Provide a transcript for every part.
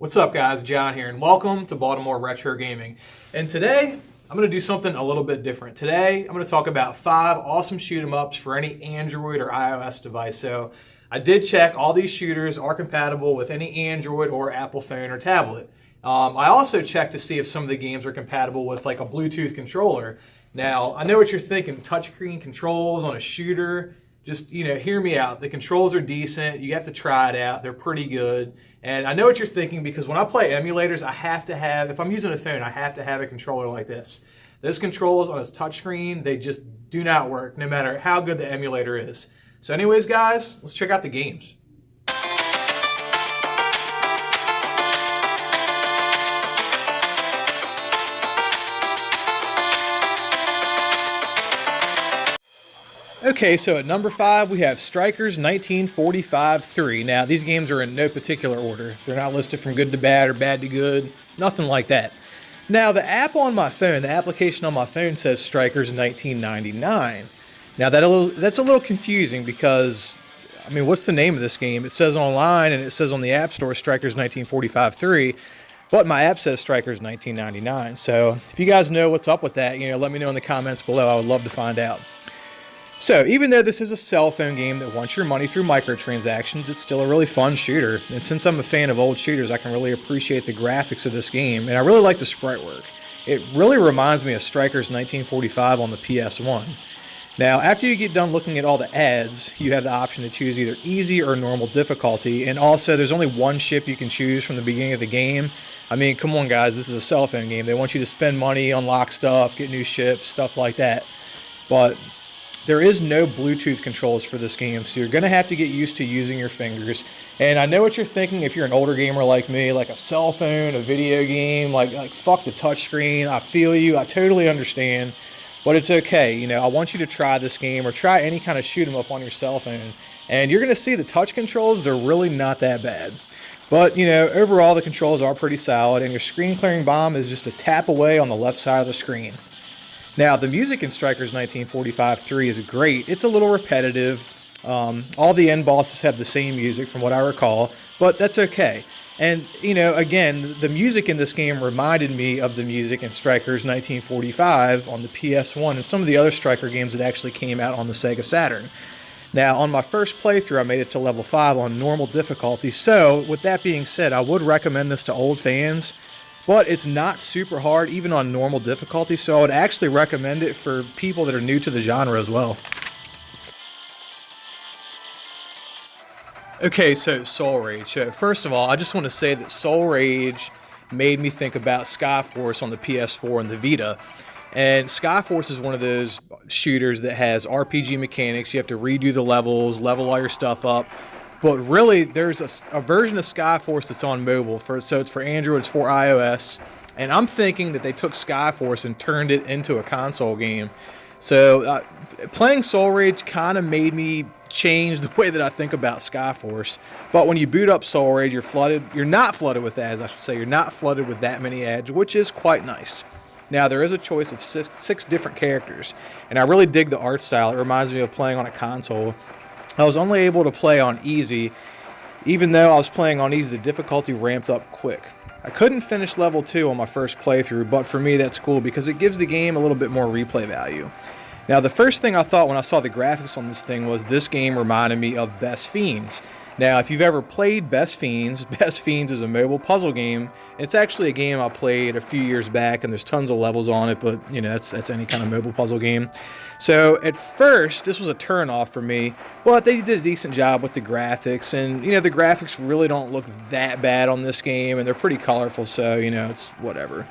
What's up, guys? John here, and welcome to Baltimore Retro Gaming. And today, I'm going to do something a little bit different. Today, I'm going to talk about 5 awesome shoot 'em ups for any Android or iOS device. So, I did check all these shooters are compatible with any Android or Apple phone or tablet. I also checked to see if some of the games are compatible with like a Bluetooth controller. Now, I know what you're thinking, touchscreen controls on a shooter. Just, hear me out. The controls are decent. You have to try it out. They're pretty good. And I know what you're thinking because when I play emulators, I have to have, if I'm using a phone, I have to have a controller like this. Those controls on a touchscreen, they just do not work no matter how good the emulator is. So anyways, guys, let's check out the games. Okay, so at number 5, we have Strikers 1945-3. Now, these games are in no particular order. They're not listed from good to bad or bad to good, nothing like that. Now, the app on my phone, the application on my phone says Strikers 1999. Now, that's a little confusing because, what's the name of this game? It says online and it says on the App Store Strikers 1945-3, but my app says Strikers 1999. So, if you guys know what's up with that, let me know in the comments below. I would love to find out. So, even though this is a cell phone game that wants your money through microtransactions, it's still a really fun shooter. And since I'm a fan of old shooters, I can really appreciate the graphics of this game, and I really like the sprite work. It really reminds me of Strikers 1945 on the PS1. Now, after you get done looking at all the ads, you have the option to choose either easy or normal difficulty, and also there's only one ship you can choose from the beginning of the game. Come on guys, this is a cell phone game. They want you to spend money, unlock stuff, get new ships, stuff like that. But there is no Bluetooth controls for this game, so you're going to have to get used to using your fingers. And I know what you're thinking if you're an older gamer like me, like a cell phone, a video game, like fuck the touchscreen. I feel you. I totally understand. But it's okay. I want you to try this game or try any kind of shoot 'em up on your cell phone. And you're going to see the touch controls, they're really not that bad. But, overall the controls are pretty solid, and your screen clearing bomb is just a tap away on the left side of the screen. Now, the music in Strikers 1945-3 is great. It's a little repetitive. All the end bosses have the same music from what I recall, but that's okay. And, again, the music in this game reminded me of the music in Strikers 1945 on the PS1 and some of the other Striker games that actually came out on the Sega Saturn. Now, on my first playthrough, I made it to level 5 on normal difficulty. So, with that being said, I would recommend this to old fans. But it's not super hard, even on normal difficulty, so I would actually recommend it for people that are new to the genre as well. Okay, so Soul Rage. First of all, I just want to say that Soul Rage made me think about Skyforce on the PS4 and the Vita. And Skyforce is one of those shooters that has RPG mechanics. You have to redo the levels, level all your stuff up. But really, there's a version of Skyforce that's on mobile, so it's for Android, it's for iOS, and I'm thinking that they took Skyforce and turned it into a console game. So playing Soul Rage kind of made me change the way that I think about Skyforce. But when you boot up Soul Rage, you're not flooded with ads, I should say. You're not flooded with that many ads, which is quite nice. Now, there is a choice of six different characters, and I really dig the art style. It reminds me of playing on a console. I was only able to play on easy. Even though I was playing on easy, the difficulty ramped up quick. I couldn't finish level 2 on my first playthrough, but for me that's cool because it gives the game a little bit more replay value. Now, the first thing I thought when I saw the graphics on this thing was this game reminded me of Best Fiends. Now, if you've ever played Best Fiends is a mobile puzzle game. It's actually a game I played a few years back, and there's tons of levels on it, but, that's any kind of mobile puzzle game. So, at first, this was a turn-off for me, but they did a decent job with the graphics, and, the graphics really don't look that bad on this game, and they're pretty colorful, so, it's whatever.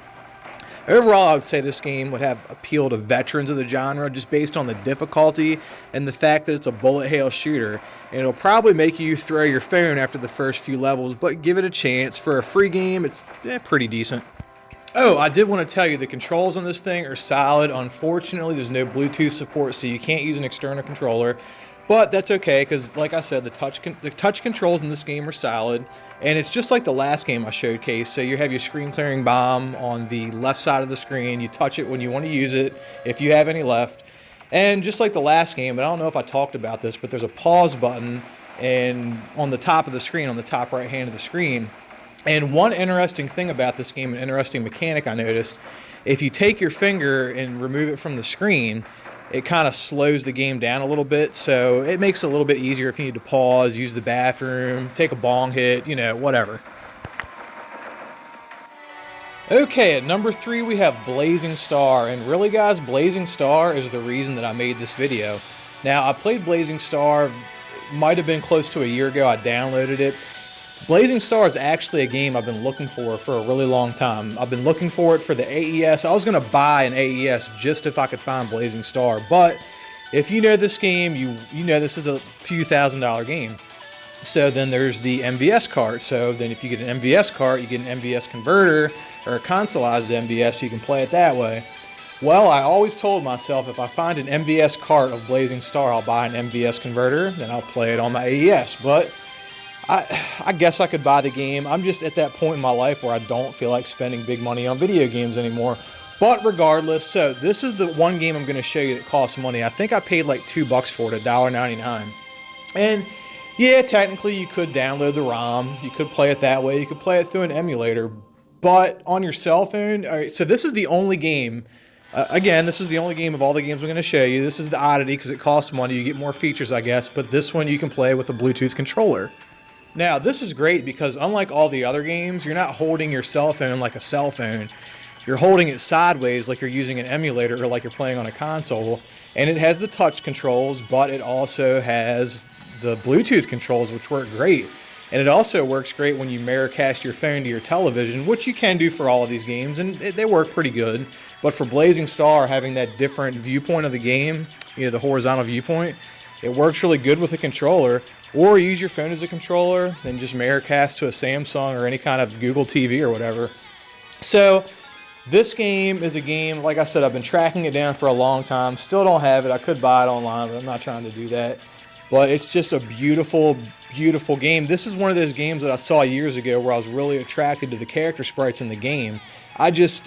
Overall, I would say this game would have appeal to veterans of the genre just based on the difficulty and the fact that it's a bullet hell shooter. And it'll probably make you throw your phone after the first few levels, but give it a chance. For a free game, it's pretty decent. Oh, I did want to tell you the controls on this thing are solid. Unfortunately, there's no Bluetooth support, so you can't use an external controller. But that's okay, because like I said, the touch controls in this game are solid, and it's just like the last game I showcased. So you have your screen clearing bomb on the left side of the screen. You touch it when you want to use it, if you have any left. And just like the last game, and I don't know if I talked about this, but there's a pause button and on the top of the screen, on the top right hand of the screen. And one interesting thing about this game, an interesting mechanic I noticed, if you take your finger and remove it from the screen, it kind of slows the game down a little bit. So it makes it a little bit easier if you need to pause, use the bathroom, take a bong hit, you know, whatever. Okay, at number 3 we have Blazing Star, and really guys, Blazing Star is the reason that I made this video. Now, I played Blazing Star, might have been close to a year ago. I downloaded it. Blazing Star is actually a game I've been looking for a really long time. I've been looking for it for the AES. I was going to buy an AES just if I could find Blazing Star, but if you know this game, you know this is a few $1,000 game. So then there's the MVS cart. So then if you get an MVS cart, you get an MVS converter or a consoleized MVS, you can play it that way. Well, I always told myself if I find an MVS cart of Blazing Star, I'll buy an MVS converter, then I'll play it on my AES. But I guess I could buy the game. I'm just at that point in my life where I don't feel like spending big money on video games anymore. But regardless, so this is the one game I'm going to show you that costs money. I think I paid like $2 for it, $1.99. And yeah, technically you could download the ROM. You could play it that way. You could play it through an emulator. But on your cell phone, all right, so this is the only game. Again, this is the only game of all the games I'm going to show you. This is the oddity because it costs money. You get more features, I guess. But this one you can play with a Bluetooth controller. Now, this is great because unlike all the other games, you're not holding your cell phone like a cell phone. You're holding it sideways like you're using an emulator or like you're playing on a console. And it has the touch controls, but it also has the Bluetooth controls, which work great. And it also works great when you mirrorcast your phone to your television, which you can do for all of these games, and they work pretty good. But for Blazing Star, having that different viewpoint of the game, you know, the horizontal viewpoint, it works really good with a controller. Or use your phone as a controller and just mirrorcast to a Samsung or any kind of Google TV or whatever. So this game is a game, like I said, I've been tracking it down for a long time. Still don't have it. I could buy it online, but I'm not trying to do that. But it's just a beautiful, beautiful game. This is one of those games that I saw years ago where I was really attracted to the character sprites in the game.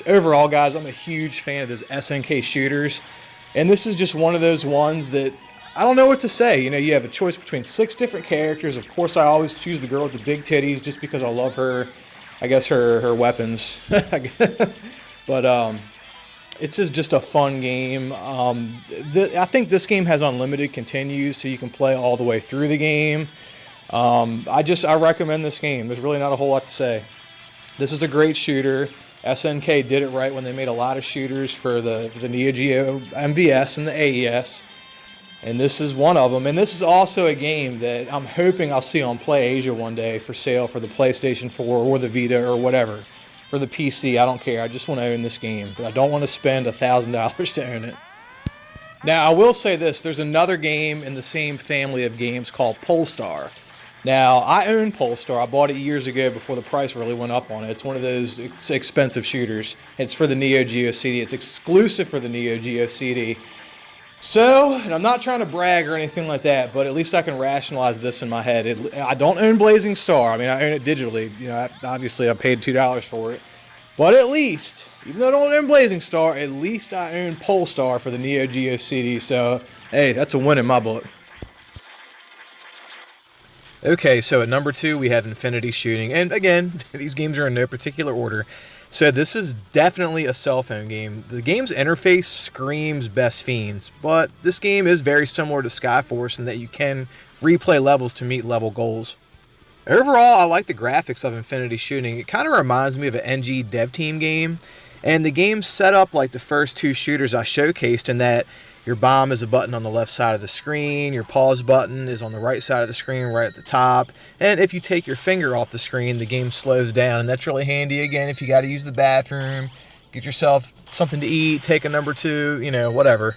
Overall, guys, I'm a huge fan of those SNK shooters. And this is just one of those ones that I don't know what to say. You know, you have a choice between 6 different characters. Of course, I always choose the girl with the big titties just because I love her, I guess, her weapons. But it's just a fun game. I think this game has unlimited continues, so you can play all the way through the game. I recommend this game. There's really not a whole lot to say. This is a great shooter. SNK did it right when they made a lot of shooters for the Neo Geo MVS and the AES. And this is one of them. And this is also a game that I'm hoping I'll see on PlayAsia one day for sale for the PlayStation 4 or the Vita or whatever. For the PC, I don't care. I just want to own this game. But I don't want to spend $1,000 to own it. Now, I will say this. There's another game in the same family of games called Polestar. Now, I own Polestar. I bought it years ago before the price really went up on it. It's one of those expensive shooters. It's for the Neo Geo CD. It's exclusive for the Neo Geo CD. So, and I'm not trying to brag or anything like that, but at least I can rationalize this in my head. I don't own Blazing Star. I mean, I own it digitally. You know, obviously I paid $2 for it. But at least, even though I don't own Blazing Star, at least I own Polestar for the Neo Geo CD. So, hey, that's a win in my book. Okay, so at number 2, we have Infinity Shooting. And again, these games are in no particular order. So this is definitely a cell phone game. The game's interface screams Best Fiends, but this game is very similar to Skyforce in that you can replay levels to meet level goals. Overall, I like the graphics of Infinity Shooting. It kind of reminds me of an NG dev team game, and the game's set up like the first 2 shooters I showcased in that your bomb is a button on the left side of the screen, your pause button is on the right side of the screen right at the top, and if you take your finger off the screen, the game slows down, and that's really handy, again, if you got to use the bathroom, get yourself something to eat, take a number 2, you know, whatever.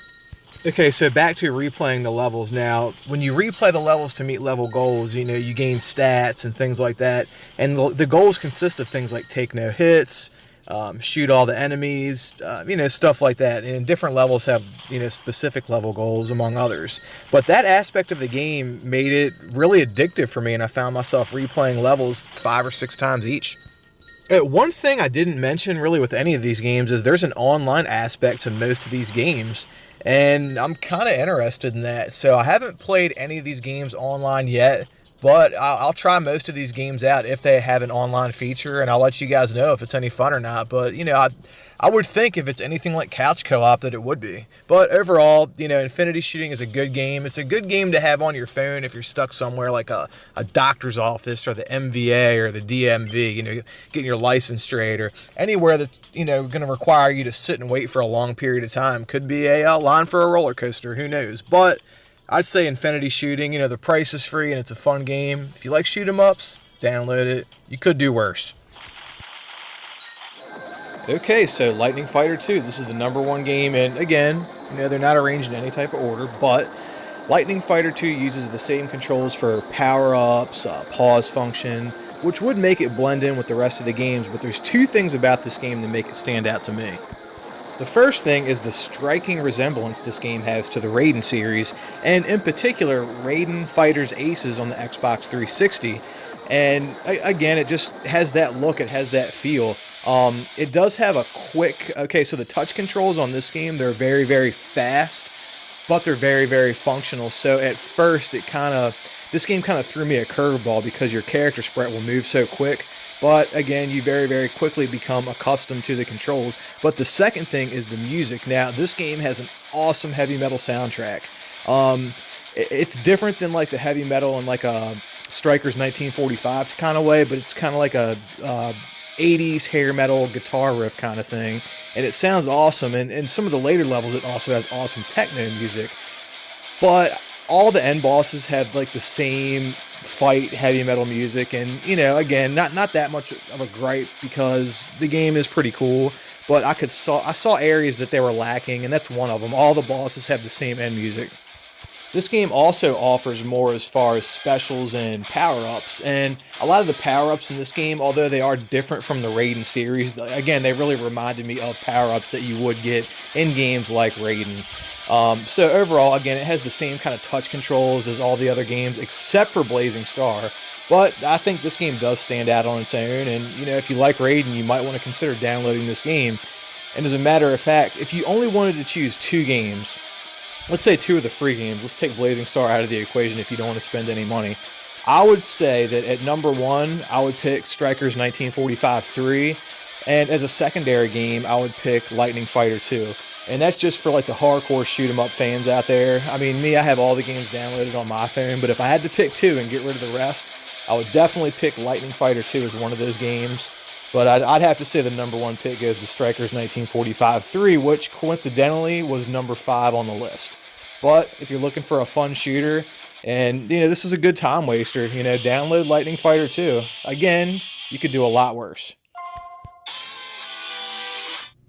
Okay, so back to replaying the levels. Now, when you replay the levels to meet level goals, you know, you gain stats and things like that, and the goals consist of things like take no hits, shoot all the enemies, you know, stuff like that. And different levels have, you know, specific level goals among others. But that aspect of the game made it really addictive for me, and I found myself replaying levels 5 or 6 times each. One thing I didn't mention really with any of these games is there's an online aspect to most of these games, and I'm kind of interested in that. So I haven't played any of these games online yet, But I'll try most of these games out if they have an online feature, and I'll let you guys know if it's any fun or not. But, I would think if it's anything like couch co-op that it would be. But overall, Infinity Shooting is a good game. It's a good game to have on your phone if you're stuck somewhere like a doctor's office or the MVA or the DMV, getting your license straight, or anywhere that's, going to require you to sit and wait for a long period of time. Could be a line for a roller coaster, who knows. But I'd say Infinity Shooting, the price is free and it's a fun game. If you like shoot 'em ups, download it. You could do worse. Okay, so Lightning Fighter 2, this is the #1 game, and again, they're not arranged in any type of order, but Lightning Fighter 2 uses the same controls for power-ups, pause function, which would make it blend in with the rest of the games, but there's two things about this game that make it stand out to me. The first thing is the striking resemblance this game has to the Raiden series, and in particular, Raiden Fighters Aces on the Xbox 360. And again, it just has that look, it has that feel. It does have a quick, so the touch controls on this game, they're very, very fast, but they're very, very functional. So at first, this game kind of threw me a curveball because your character sprite will move so quick. But again, you very, very quickly become accustomed to the controls. But the second thing is the music. Now, this game has an awesome heavy metal soundtrack. It's different than like the heavy metal in like a Strikers 1945 kind of way, but it's kind of like a 80s hair metal guitar riff kind of thing. And it sounds awesome. And in some of the later levels, it also has awesome techno music. But all the end bosses have like the same fight heavy metal music, and again, not that much of a gripe because the game is pretty cool, but I saw areas that they were lacking, and that's one of them. All the bosses have the same end music. This game also offers more as far as specials and power-ups, and a lot of the power-ups in this game, although they are different from the Raiden series, again, they really reminded me of power-ups that you would get in games like Raiden. So overall, again, it has the same kind of touch controls as all the other games, except for Blazing Star. But I think this game does stand out on its own, and if you like Raiden, you might want to consider downloading this game. And as a matter of fact, if you only wanted to choose 2 games, let's say 2 of the free games, let's take Blazing Star out of the equation if you don't want to spend any money, I would say that at #1, I would pick Strikers 1945-3, and as a secondary game, I would pick Lightning Fighter 2. And that's just for like the hardcore shoot 'em up fans out there. I mean, I have all the games downloaded on my phone, but if I had to pick 2 and get rid of the rest, I would definitely pick Lightning Fighter 2 as one of those games. But I'd have to say the #1 pick goes to Strikers 1945-3, which coincidentally was #5 on the list. But if you're looking for a fun shooter, and this is a good time waster, download Lightning Fighter 2. Again, you could do a lot worse.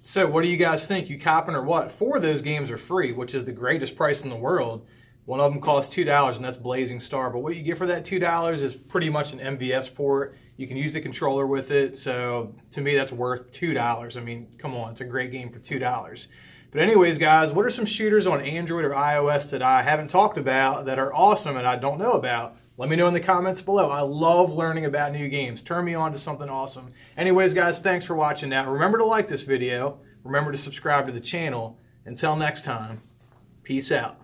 So what do you guys think? You copping or what? 4 of those games are free, which is the greatest price in the world. One of them costs $2, and that's Blazing Star. But what you get for that $2 is pretty much an MVS port. You can use the controller with it. So to me, that's worth $2. I mean, come on, it's a great game for $2. But anyways, guys, what are some shooters on Android or iOS that I haven't talked about that are awesome and I don't know about? Let me know in the comments below. I love learning about new games. Turn me on to something awesome. Anyways, guys, thanks for watching that. Remember to like this video. Remember to subscribe to the channel. Until next time, peace out.